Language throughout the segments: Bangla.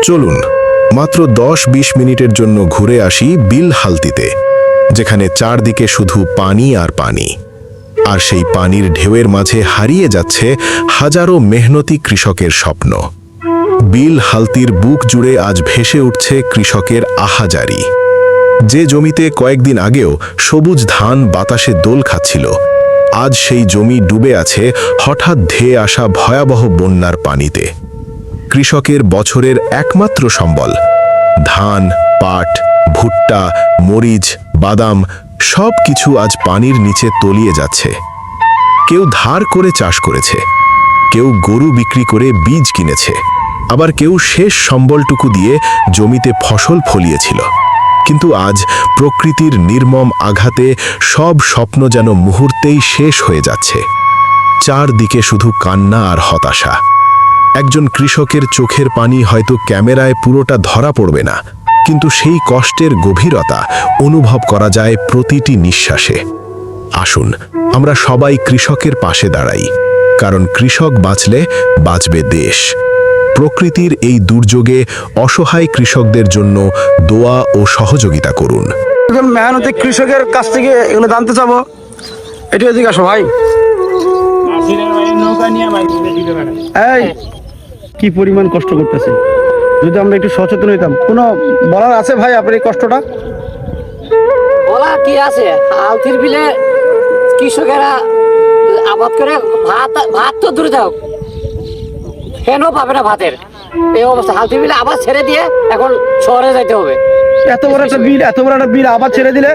চলুন মাত্র 10-20 মিনিটের জন্য ঘুরে আসি বিল হালতিতে, যেখানে চারদিকে শুধু পানি আর পানি, আর সেই পানির ঢেউয়ের মাঝে হারিয়ে যাচ্ছে হাজারো মেহনতি কৃষকের স্বপ্ন। বিল হালতির বুক জুড়ে আজ ভেসে উঠছে কৃষকের আহাজারি। যে জমিতে কয়েকদিন আগেও সবুজ ধান বাতাসে দোল খাচ্ছিল, আজ সেই জমি ডুবে আছে হঠাৎ ধেয়ে আসা ভয়াবহ বন্যার পানিতে। কৃষকের বছরের একমাত্র সম্বল ধান, পাট, ভুট্টা, মরিচ, বাদাম সব কিছু আজ পানির নিচে তলিয়ে যাচ্ছে। কেউ ধার করে চাষ করেছে, কেউ গরু বিক্রি করে বীজ কিনেছে, আবার কেউ শেষ সম্বলটুকু দিয়ে জমিতে ফসল ফলিয়েছিল। কিন্তু আজ প্রকৃতির নির্মম আঘাতে সব স্বপ্ন যেন মুহূর্তেই শেষ হয়ে যাচ্ছে। চারদিকে শুধু কান্না আর হতাশা। একজন কৃষকের চোখের পানি হয়তো ক্যামেরায় পুরোটা ধরা পড়বে না, কিন্তু সেই কষ্টের গভীরতা অনুভব করা যায় প্রতিটি নিঃশ্বাসে। আসুন আমরা সবাই কৃষকের পাশে দাঁড়াই, কারণ কৃষক বাঁচলে বাঁচবে দেশ। প্রকৃতির এই দুর্যোগে অসহায় কৃষকদের জন্য দোয়া ও সহযোগিতা করুন। একজন মেহনতি কৃষকের কাছ থেকে এগুলো জানতে চাবো, এটা জিজ্ঞাসা ভাই এই কি পরিমাণ কষ্ট করতেছে, যদি আমরা একটু সচেতন হইতাম। কোনো বলার আছে ভাই আপনার এই কষ্টটা? বলা কি আছে, হালতির বিলে কৃষকেরা আবাদ করে ভাত তো দূরে যাও, কেন পাবে না ভাতের এই অবস্থা। হালতির বিলে আবার ছেড়ে দিয়ে এখন শহরে যাইতে হবে। এত বড় একটা বিল আবার ছেড়ে দিলে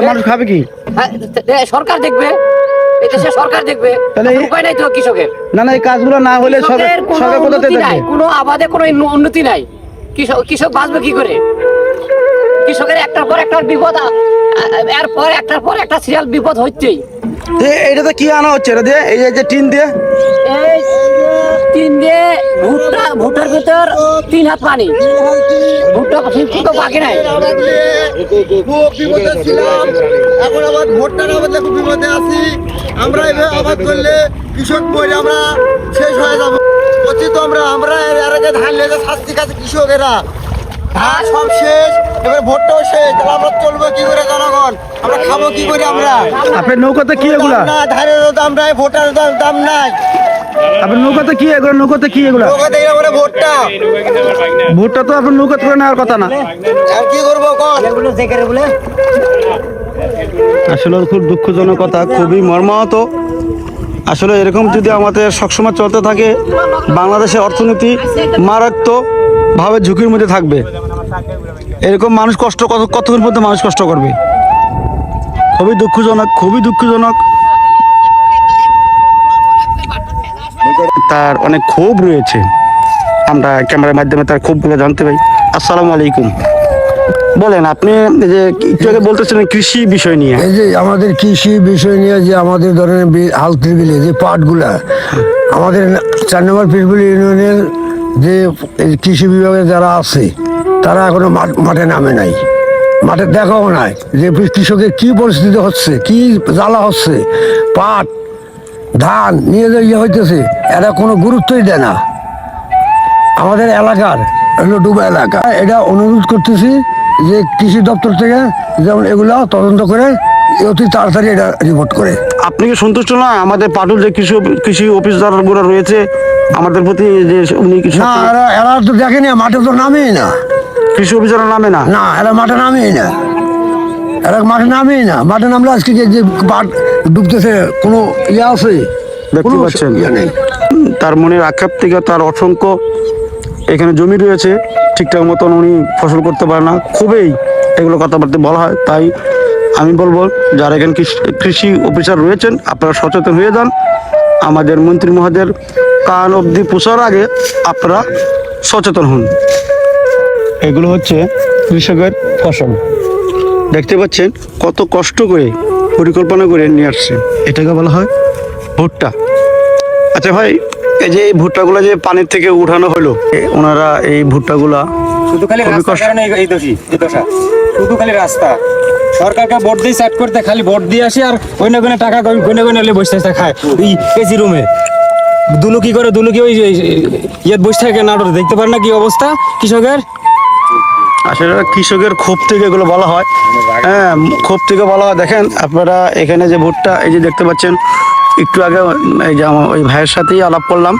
মানুষ খাবে কি? সরকার দেখবে, এই দেশে সরকার দেখবে, তাহলে উপায় নাই তো কৃষকের। না এই কাজগুলো না হলে সরকার কোথা থেকে দেখবে? কোনো আবাদে কোনো উন্নতি নাই। কৃষক বাঁচবে কি করে? কৃষকের একটার পর একটা বিপদ, এরপর একটার পর একটা সিরিয়াল বিপদ হচ্ছেই। এইটাতে কি আনা হচ্ছে? এটা দিয়ে এই যে টিন দিয়ে, এই টিন দিয়ে ভুট্টার ভিতর 3 হাত পানি, ভুট্টা তো বাকি নাই। খুব বিপদে ছিলাম, এখন আবার ভুট্টার আবাদে খুব বিপদে আছি। আমরা এভাবে আবাদ করলে কৃষক বই আমরা শেষ হয়ে যাবো। তো আমরা এর আগে ধান লেগে শাস্তি খাচ্ছে কৃষকেরা। ধান সব শেষ, এবার ভোটটাও শেষ, তাহলে আমরা চলবো কি করে জনগণ? আমরা খাবো কি করে? আমরা আপনার নৌকাতে কি এগুলা? না, ধানেরও দাম নাই, ভোটার দাম নাই। আপনার নৌকাতে কি এগুলো? নৌকাতে কি এগুলা? নৌকাতে এরা ভোটটা ভুট্টা তো আপনার নৌকাতে করে নেওয়ার কথা না। আর কি করবো কন? আসলে খুব দুঃখজনক কথা, খুবই মর্মাহত। আসলে এরকম যদি আমাদের সবসময় চলতে থাকে, বাংলাদেশের অর্থনীতি মারাত্মকভাবে ঝুঁকির মধ্যে থাকবে। এরকম মানুষ কতক্ষণ পর্যন্ত মানুষ কষ্ট করবে? খুবই দুঃখজনক, খুবই দুঃখজনক। তার অনেক ক্ষোভ রয়েছে, আমরা ক্যামেরার মাধ্যমে তার ক্ষোভগুলো জানতে পাই। আসসালামু আলাইকুম। বলেন, আপনি যে একটু আগে বলতেছিলেন কৃষি বিষয় নিয়ে। এই যে আমাদের কৃষি বিষয় নিয়ে যে আমাদের ধরেন হালতির বিলে যে পাটগুলা, আমাদের 4 নম্বর পিরবুল ইউনিয়নের যে কৃষি বিভাগে যারা আছে তারা এখনো মাঠে নামে নাই, মাঠে দেখাও নাই যে কৃষকের কি পরিস্থিতি হচ্ছে, কি জ্বালা হচ্ছে। পাট ধান নিয়ে যে ইয়ে হইতেছে, এরা কোনো গুরুত্বই দেয় না। আমাদের এলাকার হলো ডুবা এলাকা, এটা অনুরোধ করতেছি যে কৃষি দপ্তর থেকে যেমন এগুলো তদন্ত করে অতি তাড়াতাড়ি এটা রিপোর্ট করে। আপনি কি সন্তুষ্ট না আমাদের পাটুল যে কৃষি অফিসারগুলো রয়েছে আমাদের প্রতি, যে উনি কিছু? না, এরা তো দেখেনি, মাঠে তো নামেই না। কৃষি অফিসার নামে না? না, এরা মাঠে নামেই না, এরা মাঠে নামেই না। মাঠে নামলে আজকে যে পাট ডুবতেছে কোনো ইয়ে আছে? দেখতে পাচ্ছেন নেই। তার মনের আক্ষেপ থেকে তার অসংখ্য এখানে জমি রয়েছে, ঠিকঠাক মতন উনি ফসল করতে পারে না। খুবই এগুলো কথাবার্তা বলা হয়। তাই আমি বলবো, যারা এখানে কৃষি অফিসার রয়েছেন, আপনারা সচেতন হয়ে যান। আমাদের মন্ত্রী মহোদয়ের কান অবধি পৌঁছার আগে আপনারা সচেতন হন। এগুলো হচ্ছে কৃষকের ফসল, দেখতে পাচ্ছেন কত কষ্ট করে পরিকল্পনা করে নিয়ে আসছে। এটাকে বলা হয় ভুট্টা। আচ্ছা ভাই, এই যে এই ভুট্টাগুলো যে পানির থেকে উঠানো হলো, ওনারা এই ভুট্টাগুলা শুধু খালি রাস্তার কারণে এই দশা, শুধু খালি রাস্তা। সরকারকে ভোট দিয়ে সেট করতে, খালি ভোট দিয়ে আসি আর ওই না টাকা গনে গনে বসে খায় এই এসি রুমে। দুলু কি করে, দুলু কি ওই ইয়েত বসে থাকে নাটোর, দেখতে পারেন না কি অবস্থা কৃষকের। আসলে কৃষকের ক্ষোভ থেকে এগুলো বলা হয়। হ্যাঁ, ক্ষোভ থেকে বলা হয়। দেখেন আপনারা এখানে যে ভুট্টা এই যে দেখতে পাচ্ছেন, একটু আগে এই যে আমার ওই ভাইয়ের সাথেই আলাপ করলাম,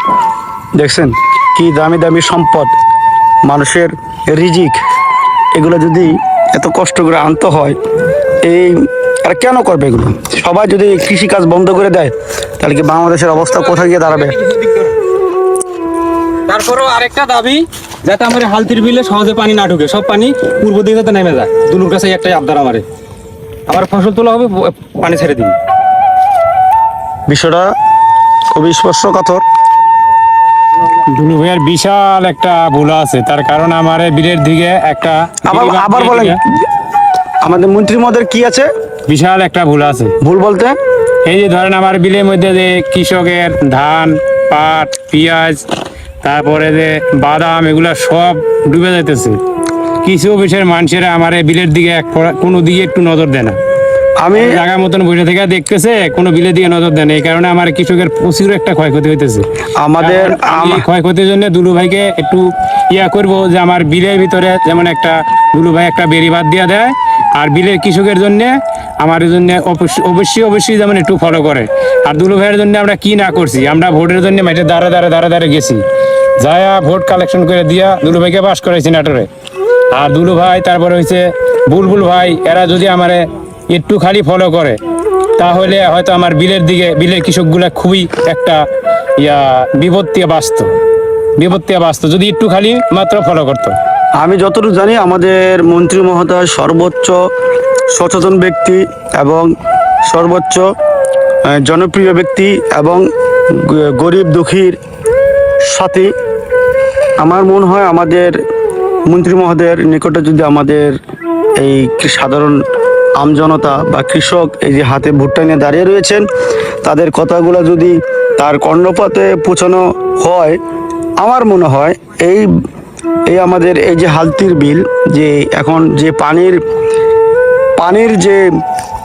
দেখছেন কি দামি দামি সম্পদ, মানুষের রিজিক, এগুলো যদি এত কষ্ট করে আনতে হয়, এই আর কেন করবে এগুলো? সবাই যদি কৃষিকাজ বন্ধ করে দেয় তাহলে কি বাংলাদেশের অবস্থা কোথায় গিয়ে দাঁড়াবে? তারপরেও আরেকটা দাবি, যাতে আমার হালতির বিলে সহজে পানি না ঢুকে, সব পানি পূর্ব দিকে যাতে নেমে যায়। দুলুর কাছে একটাই আবদার আমারে, আবার ফসল তোলা হবে, পানি ছেড়ে দিন। বিষয়টা খুবই স্পর্শকাতর। দুলু ভাইয়ের বিশাল একটা ভুল আছে, তার কারণ আমার বিলের দিকে একটা আবার বলেন, আমাদের মন্ত্রী মহোদয়ের কি আছে? বিশাল একটা ভুল আছে। ভুল বলতে এই যে ধরেন আমার বিলের মধ্যে যে কৃষকের ধান, পাট, পেঁয়াজ, তারপরে যে বাদাম, এগুলা সব ডুবে যাইতেছে। কিছু অফিসের মানুষেরা আমার বিলের দিকে কোনো দিকে একটু নজর দেয় না। আমি জায়গা মতন বসে থেকে দেখতেছে, কোনো বিলের দিকে নজর দেয় না। এই কারণে আমার কৃষকের প্রচুর একটা ক্ষয়ক্ষতি হইতেছে। আমাদের এই ক্ষয়ক্ষতির জন্য দুলু ভাইকে একটু ইয়া করবো যে আমার বিলের ভিতরে যেমন একটা দুলু ভাই একটা বেড়ি বাদ দিয়া দেয়, আর বিলের কৃষকের জন্য আমার জন্য অবশ্যই যেমন একটু ফলো করে। আর দুলু ভাইয়ের জন্য আমরা কি না করছি, আমরা ভোটের জন্য মাঠে দাঁড়ে গেছি, যায়া ভোট কালেকশন করে দিয়া দুলু ভাইকে পাস করাইছি নাটোরে। আর দুলু ভাই, তারপরে হয়েছে বুলবুল ভাই, এরা যদি আমারে একটু খালি ফলো করে তাহলে হয়তো আমার বিলের কৃষকগুলা খুবই একটা বিপত্তি বাঁচত যদি একটু খালি মাত্র ফলো করতো। আমি যতটুকু জানি আমাদের মন্ত্রী মহোদয় সর্বোচ্চ সচেতন ব্যক্তি এবং সর্বোচ্চ জনপ্রিয় ব্যক্তি এবং গরিব দুঃখীর সাথে। আমার মনে হয় আমাদের মন্ত্রী মহোদয়ের নিকটে যদি আমাদের এই সাধারণ আমজনতা বা কৃষক এই যে হাতে ভুট্টা নিয়ে দাঁড়িয়ে রয়েছেন, তাদের কথাগুলো যদি তার কর্ণপাতে পৌঁছানো হয়, আমার মনে হয় এই আমাদের এই যে হালতির বিল, যে এখন যে পানির যে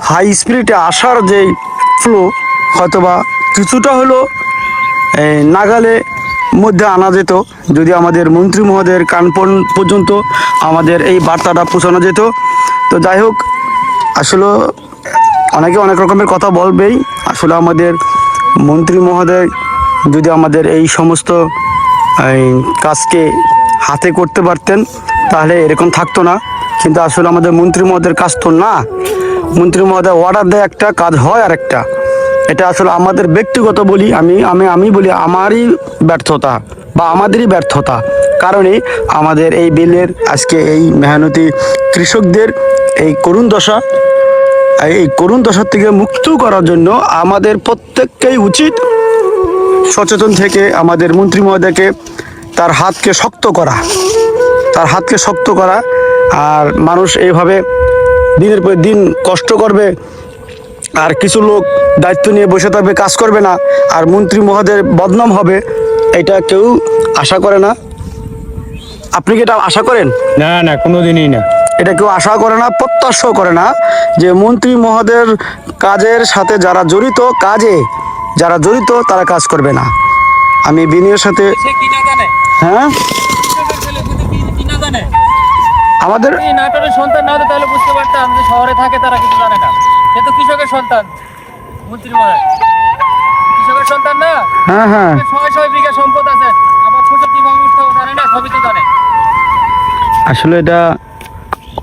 হাই স্পিডে আসার যে ফ্লো, হয়তোবা কিছুটা হলো নাগালে মধ্যে আনা যেত যদি আমাদের মন্ত্রী মহোদয়ের কান পর্যন্ত আমাদের এই বার্তাটা পৌঁছানো যেত। তো যাই হোক, আসলে অনেকে অনেক রকমের কথা বলবেই। আসলে আমাদের মন্ত্রী মহোদয় যদি আমাদের এই সমস্ত কাজকে হাতে করতে পারতেন তাহলে এরকম থাকতো না। কিন্তু আসলে আমাদের মন্ত্রী মহোদয়ের কাজ তো না। মন্ত্রী মহোদয় অর্ডার দেয় একটা, কাজ হয় আর একটা। এটা আসলে আমাদের ব্যক্তিগত বলি, আমি বলি আমারই ব্যর্থতা বা আমাদেরই ব্যর্থতা কারণে আমাদের এই বিলের আজকে এই মেহনতি কৃষকদের এই করুণ দশা থেকে মুক্ত করার জন্য আমাদের প্রত্যেককেই উচিত সচেতন থেকে আমাদের মন্ত্রী মহোদয়কে তার হাতকে শক্ত করা। আর মানুষ এইভাবে দিনের পর দিন কষ্ট করবে, আর কিছু লোক দায়িত্ব নিয়ে বসে থাকবে, কাজ করবে না, আর মন্ত্রী মহোদয়ের বদনাম হবে, এটা কেউ আশা করে না। আপনি কি এটা আশা করেন? না, কোনোদিনই না। এটা কেউ আশা করে না, প্রত্যাশাও করে না যে মন্ত্রী মহোদয়ের কাজের সাথে যারা জড়িত তারা কাজ করবে না। আমি বিনয়ের সাথে হ্যাঁ আমাদের নাটোরের সন্তান না হতো তাহলে বুঝতে পারতাম যে শহরে থাকে তারা কিছু জানে না। কিন্তু কৃষকের সন্তান, মন্ত্রী মহোদয় কৃষকের সন্তান না। হ্যাঁ 600 বিঘা সম্পদ আছে, আবার ফসল কিভাবে উঠতে হবে জানে না, সবই তো জানে। আসলে এটা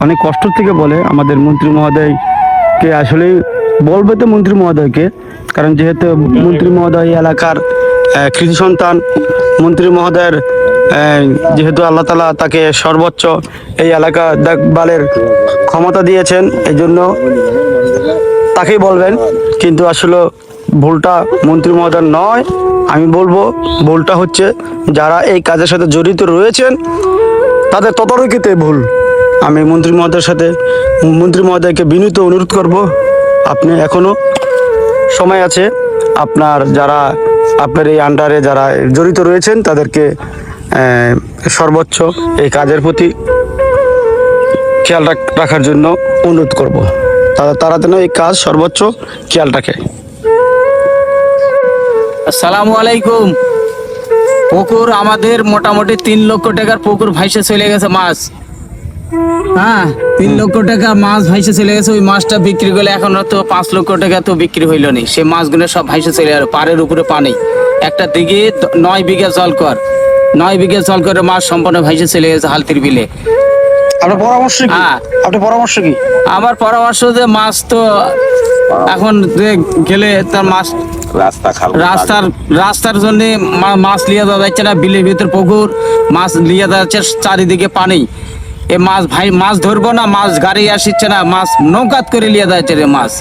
অনেক কষ্ট থেকে বলে আমাদের মন্ত্রী মহোদয়কে। আসলে বলবে তো মন্ত্রী মহোদয়কে, কারণ যেহেতু মন্ত্রী মহোদয় এই এলাকার কৃষি সন্তান। মন্ত্রী মহোদয়ের যেহেতু আল্লাহ তাআলা তাকে সর্বোচ্চ এই এলাকা দেখভালের ক্ষমতা দিয়েছেন, এই জন্য তাকেই বলবেন। কিন্তু আসলে ভুলটা মন্ত্রী মহোদয় নয়, আমি বলবো ভুলটা হচ্ছে যারা এই কাজের সাথে জড়িত রয়েছেন তাদের তদারকিতে ভুল। আমি মন্ত্রী মহোদয়কে বিনীত অনুরোধ করব, আপনি এখনো সময় আছে, আপনার এই আন্ডারে যারা জড়িত রয়েছেন তাদেরকে সর্বোচ্চ এই কাজের প্রতি খেয়াল রাখার জন্য অনুরোধ করব। তারা যেন এই কাজ সর্বোচ্চ খেয়াল রাখে। আসসালামু আলাইকুম। পুকুর আমাদের মোটামুটি 3 লক্ষ টাকার পুকুর ভাইসে চলে গেছে মাছ। হ্যাঁ, 3 লক্ষ টাকা মাছ ভাইসে চলে গেছে। ওই মাছটা বিক্রি করলে এখন তো 5 লক্ষ টাকা তো বিক্রি হইল নি। সেই মাছগুলো সব ভাইসে চলে গেল, পাড়ের উপরে পানি। একটা দিকে 9 বিঘা জলকর, 9 বিঘা জলকরের মাছ সম্পূর্ণ ভাইসে চলে গেছে হালতির বিলে। আপনার পরামর্শ কি? হ্যাঁ। আপনার পরামর্শ কি? আমার পরামর্শ যে মাছ তো এখন যে গেলে তার মাছ রাস্তার জন্য মাছ লিয়ে যাওয়া যাচ্ছে না। বিলের ভিতর পুকুর, মাছ লিয়ে যাওয়া যাচ্ছে, চারিদিকে পানি। এ মাছ ভাই মাছ ধরবো না, মাছ গাড়ি আসছে না, মাছ নৌকাত করে লিয়ে যাচ্ছে রে মাছ।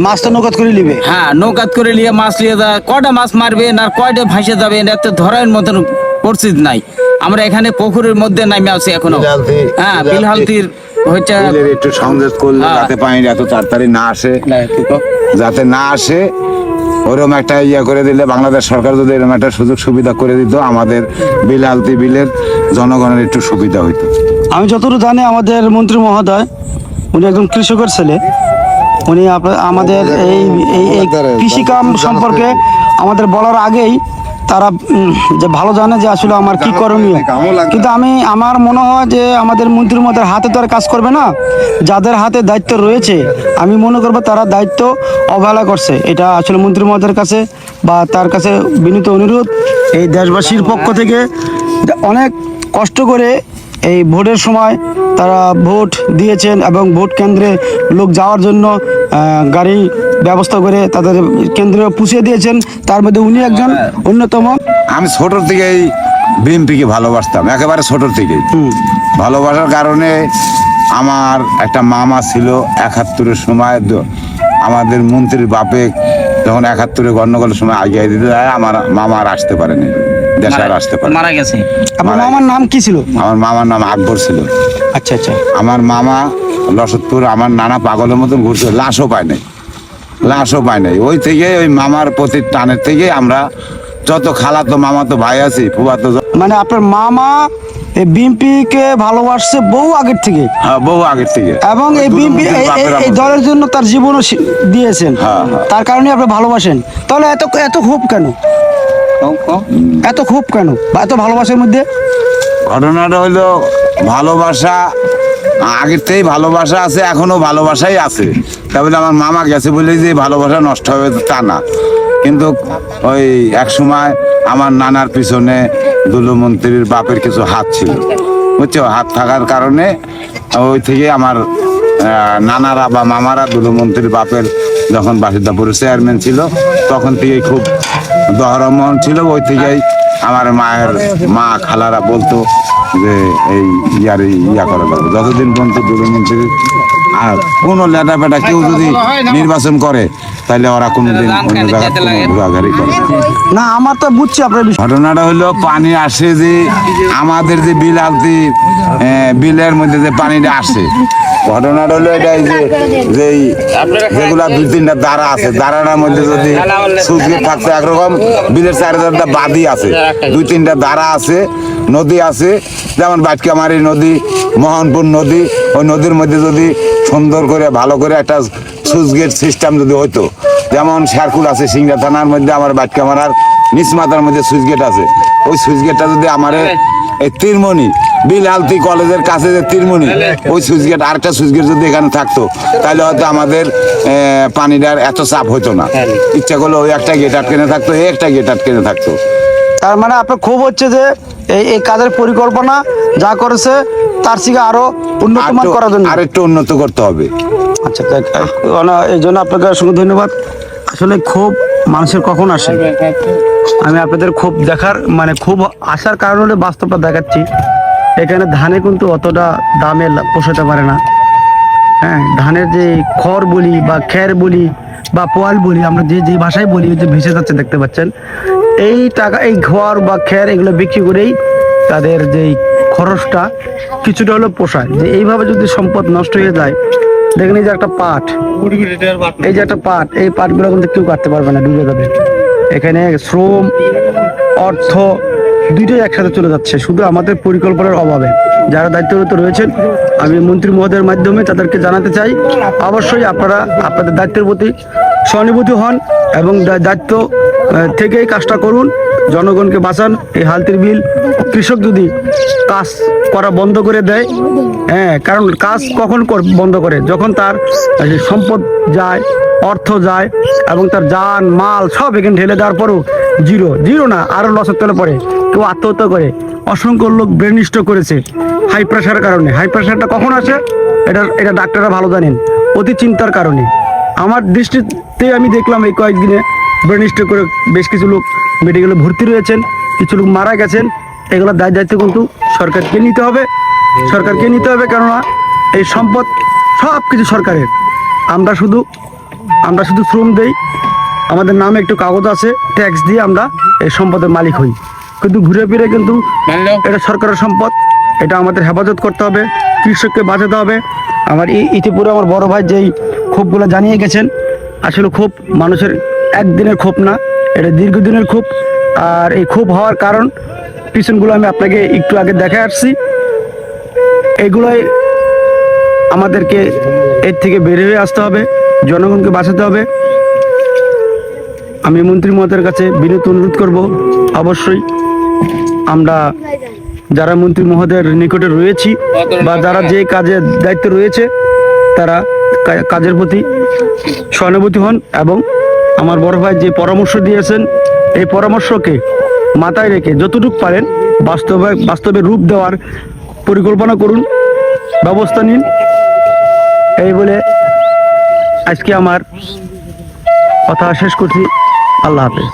মাছ তো নৌকাত করে নিবে। হ্যাঁ, নৌকাত করে লিয়ে মাছ লিয়ে যায়, কয়টা মাছ মারবে না কয়টা ভাসে যাবে, এটা তো ধরার মতন পরিস্থিতি নাই। আমরা এখানে পুকুরের মধ্যে নামে আছি এখনো। হ্যাঁ, বিলহালতির হচ্ছে একটু সংযোগ করলে হ্যাঁ। যাতে পানিটা এত তাড়াতাড়ি না আসে, যাতে না আসে ওরকম একটা ইয়া করে দিলে, বাংলাদেশ সরকার যদি এরকম একটা সুযোগ সুবিধা করে দিত, আমাদের বিলহালতি বিলের জনগণের একটু সুবিধা হইতো। আমি যতটুকু জানি আমাদের মন্ত্রী মহোদয় উনি একজন কৃষকের ছেলে। উনি আমাদের এই এই কৃষিকাম সম্পর্কে আমাদের বলার আগেই তারা যে ভালো জানে যে আসলে আমার কি করণীয়। কিন্তু আমার মনে হয় যে আমাদের মন্ত্রী মহোদয়ের হাতে তো আর কাজ করবে না। যাদের হাতে দায়িত্ব রয়েছে আমি মনে করবো তারা দায়িত্ব অবহেলা করছে। এটা আসলে মন্ত্রী মহোদয়ের কাছে বা তার কাছে বিনীত অনুরোধ, এই দেশবাসীর পক্ষ থেকে অনেক কষ্ট করে এই ভোটের সময় তারা ভোট দিয়েছেন এবং ভোট কেন্দ্রে লোক যাওয়ার জন্য গাড়ি ব্যবস্থা করে তাদের কেন্দ্রে পুষিয়ে দিয়েছেন। তার মধ্যে উনি একজন অন্যতম। আমি ছোটোর থেকেই বিএনপিকে ভালোবাসতাম, একেবারে ছোটোর থেকেই ভালোবাসার কারণে। আমার একটা মামা ছিল 71-এর সময়, আমাদের মন্ত্রীর বাপে যখন 71-এ গণ্ডগোলের সময় আগে দিতে যায়, আমার মামা আর আসতে পারেনি, দেশে আর আসতে পারে, মারা গেছে। আপনার মামার নাম কি ছিল? আমার মামার নাম আকবর ছিল। আচ্ছা আচ্ছা। আমার মামা লসতপুর, আমার নানা পাগলের মতন ঘুরছে, লাশও পায় নাই। ওই থেকে ওই মামার প্রতি টানের থেকে আমরা যত খালাতো মামাতো ভাই আছি, ফুফাতো মানে আপনার মামা এই বিএনপি কে ভালোবাসছে বহু আগের থেকে, বহু আগের থেকে, এবং এই বিএনপি এই দলের জন্য তার জীবনও দিয়েছেন। তার কারণে আপনি ভালোবাসেন। তাহলে এত ক্ষোভ কেন? এত ক্ষোভ কেন বা এত ভালোবাসার মধ্যে? ঘটনাটা হইলো ভালোবাসা, আগের থেকেই ভালোবাসা আছে, এখনো ভালোবাসাই আছে। তাহলে আমার মামা গেছে বলে যে ভালোবাসা নষ্ট হবে তা না। কিন্তু ওই এক সময় আমার নানার পিছনে দুলুমন্ত্রীর বাপের কিছু হাত ছিল, বুঝছো? হাত থাকার কারণে ওই থেকে আমার নানারা বা মামারা দুলুমন্ত্রীর বাপের যখন বাসিন্দাপুরের চেয়ারম্যান ছিল তখন থেকেই খুব দহরমন ছিল। ওই থেকেই আমার মায়ের মা খালারা বলতো যে এই ইয়া করা যাবে, যতদিন পর্যন্ত দুলুমন্ত্রীর আর কোনো লেটা পেটা কেউ যদি নির্বাচন করে তাহলে ওরা কোনোদিন অন্য জায়গায় ঘোরাঘুরি করে না। আমার তো বুঝছি আপনার বিষয়। ঘটনাটা হলো পানি আসে যে আমাদের যে বিলহালতি বিলের মধ্যে যে পানিটা আসে, ঘটনাটা হলো এটাই যে যেগুলা 2-3টা দাঁড়া আছে, দাঁড়াটার মধ্যে যদি সুইচ থাকতো একরকম, বিলের 4-4টা বাদি আছে, 2-3টা দাঁড়া আছে, নদী আছে, যেমন বাটকামারি নদী, মোহনপুর নদী। ওই নদীর মধ্যে যদি সুন্দর করে ভালো করে একটা সুইচ গেট সিস্টেম যদি হইতো, যেমন শেরকুল আছে সিংড়া থানার মধ্যে, আমার বাটকামারার নিচমাতার মধ্যে সুইচ গেট আছে, ওই সুইচ গেটটা যদি আমার এই তিরমণি বিলহালতি কলেজের কাছে যে তিরমণি, ওই সুইচ গেট আরেকটা সুইচ গেট যদি এখানে থাকতো তাহলে হয়তো আমাদের পানিটার এত চাপ হইতো না। ইচ্ছা করলে ওই একটা গেট আটকেনে থাকতো, এই একটা গেট আটকেনে থাকতো। তার মানে আপনার ক্ষোভ হচ্ছে যে এই কাজের পরিকল্পনা যা করেছে তার থেকে আরো উন্নত মান করার জন্য আর একটু উন্নত করতে হবে। আচ্ছা, এই জন্য আপনাকে অসংখ্য ধন্যবাদ। আসলে ক্ষোভ মানুষের কখন আসে, আমি আপনাদের ক্ষোভ দেখার মানে ক্ষোভ আসার কারণ হলে বাস্তবটা দেখাচ্ছি। এখানে ধানে কিন্তু অতটা দামে পোষাতে পারে না। হ্যাঁ, ধানের যে খড় বলি বা খের বলি বা পোয়াল বলি, আমরা যে ভাষায় বলি, যে ভেসে যাচ্ছে দেখতে পাচ্ছেন। এই টাকা, এই খড় বা খের এগুলো বিক্রি করেই তাদের যেই খরচটা কিছুটা হলেও পোষায়। যে এইভাবে যদি সম্পদ নষ্ট হয়ে যায়, দেখেন এই যে একটা পাট, এই যে একটা পাট, এই পাটগুলো কিন্তু কেউ কাটতে পারবে না, ডুবে যাবে। এখানে শ্রম, অর্থ দুইটাই একসাথে চলে যাচ্ছে শুধু আমাদের পরিকল্পনার অভাবে। যারা দায়িত্বরত রয়েছেন, আমি মন্ত্রী মহোদয়ের মাধ্যমে তাদেরকে জানাতে চাই, অবশ্যই আপনারা আপনাদের দায়িত্বের প্রতি সহানুভূতি হন এবং দায়িত্ব থেকে এই কাজটা করুন, জনগণকে বাঁচান। এই হালতির বিল কৃষক যদি কাজ করা বন্ধ করে দেয়, হ্যাঁ, কারণ কাজ কখন বন্ধ করে, যখন তার সম্পদ যায়, অর্থ যায় এবং তার যান মাল সব এখানে ঢেলে দেওয়ার পরও জিরো না, আরও লসের তলে পড়ে, কেউ আত্মহত্যা করে, অসংখ্য লোক ব্রেন স্ট্রোক করেছে হাই প্রেশারের কারণে। হাই প্রেশারটা কখন আসে এটা ডাক্তাররা ভালো জানেন, অতি চিন্তার কারণে। আমার দৃষ্টিতে আমি দেখলাম এই কয়েকদিনে ব্রেন স্ট্রোক করে বেশ কিছু লোক মেডিকেলে ভর্তি রয়েছেন, কিছু লোক মারা গেছেন। এগুলোর দায়িত্ব কিন্তু সরকারকে নিতে হবে, কেননা এই সম্পদ সব কিছু সরকারের। আমরা শুধু শ্রম দেই, আমাদের নামে একটু কাগজ আছে, ট্যাক্স দিয়ে আমরা এই সম্পদের মালিক হই, কিন্তু ঘুরে ফিরে কিন্তু এটা সরকারের সম্পদ। এটা আমাদের হেফাজত করতে হবে, কৃষককে বাঁচাতে হবে। আমার ইতিপূর্বে আমার বড় ভাই যেই ক্ষোভগুলো জানিয়ে গেছেন, আসলে ক্ষোভ মানুষের একদিনের ক্ষোভ না, এটা দীর্ঘদিনের ক্ষোভ। আর এই ক্ষোভ হওয়ার কারণ পিছনগুলো আমি আপনাকে একটু আগে দেখে আসছি। এগুলোই আমাদেরকে এর থেকে বের হয়ে আসতে হবে, জনগণকে বাঁচাতে হবে। আমি মন্ত্রী মহোদয়ের কাছে বিনীত অনুরোধ করব, অবশ্যই আমরা যারা মন্ত্রী মহোদয়ের নিকটে রয়েছি বা যারা যে কাজের দায়িত্বে রয়েছে, তারা কাজের প্রতি সহানুভূতি হন এবং আমার বড় ভাই যে পরামর্শ দিয়েছেন, এই পরামর্শকে মাথায় রেখে যতটুকু পারেন বাস্তবে রূপ দেওয়ার পরিকল্পনা করুন, ব্যবস্থা নিন। এই বলে আজকে আমার কথা শেষ করছি। আল্লাহ হাফেজ।